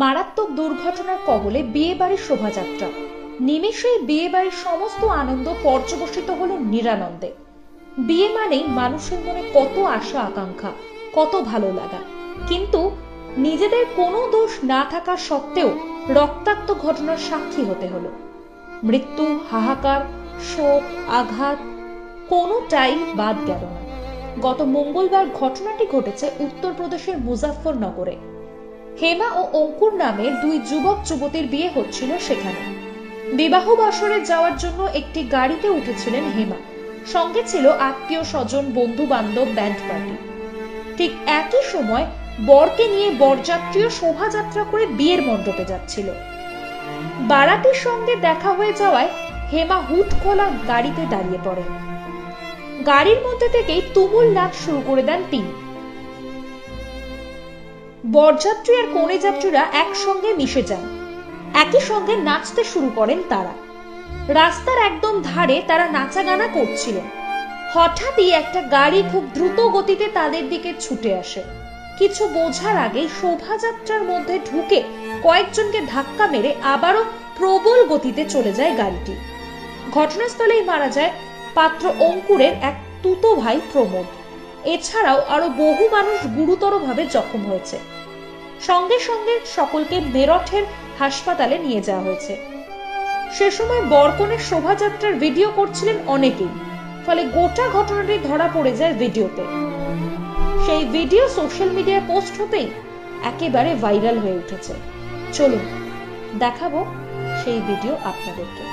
মারাত্মক দুর্ঘটনার কবলে বিয়ে বাড়ির শোভাযাত্রা। নিমেষেই বিয়ে বাড়ির সমস্ত আনন্দ পর্যবসিত হলো নিরানন্দে। বিয়ে মানেই মানুষের মনে কত আশা আকাঙ্ক্ষা, কত ভালো লাগা, কিন্তু নিজেদের কোনো দোষ না থাকা সত্ত্বেও রক্তাক্ত ঘটনার সাক্ষী হতে হলো। মৃত্যু, হাহাকার, শোক, আঘাত কোনোটাই বাদ গেল না। গত মঙ্গলবার ঘটনাটি ঘটেছে উত্তরপ্রদেশের মুজাফফরনগরে। হেমা ও অঙ্কুর নামের দুই যুবক যুবতীর বিয়ে হচ্ছিল সেখানে। বিবাহ বাসরে যাওয়ার জন্য একটি গাড়িতে উঠেছিলেন হেমা, সঙ্গে ছিল আত্মীয় স্বজন, বন্ধু বান্ধব, ব্যান্ড পার্টি। ঠিক একই সময় বরকে নিয়ে বরযাত্রীও শোভাযাত্রা করে বিয়ের মণ্ডপে যাচ্ছিল। বারাতির সঙ্গে দেখা হয়ে যাওয়ায় হেমা হুট খোলা গাড়িতে দাঁড়িয়ে পড়ে। গাড়ির মধ্যে থেকেই তুমুল নাচ শুরু করে দেন তিনি। বরযাত্রী আর কনে যাত্রীরা একসঙ্গে মিশে যান, একই সঙ্গে নাচতে শুরু করেন তারা। রাস্তার একদম ধারে তারা নাচা গানা করছিলেন। হঠাৎই একটা গাড়ি খুব দ্রুত গতিতে তাদের দিকে ছুটে আসে। কিছু বোঝার আগেই শোভাযাত্রার মধ্যে ঢুকে কয়েকজনকে ধাক্কা মেরে আবারও প্রবল গতিতে চলে যায় গাড়িটি। ঘটনাস্থলেই মারা যায় পাত্র অঙ্কুরের এক তুতো ভাই প্রমোদ। এছাড়াও আরো বহু মানুষ গুরুতরভাবে জখম হয়েছে। সঙ্গে সঙ্গে সকলকে মেরঠের হাসপাতালে নিয়ে যাওয়া হয়েছে। সে সময় বরকনের শোভাযাত্রার ভিডিও করছিলেন অনেকেই, ফলে গোটা ঘটনাটি ধরা পড়ে যায় ভিডিওতে। সেই ভিডিও সোশ্যাল মিডিয়ায় পোস্ট হতেই একেবারে ভাইরাল হয়ে উঠেছে। চলুন দেখাবো সেই ভিডিও আপনাদেরকে।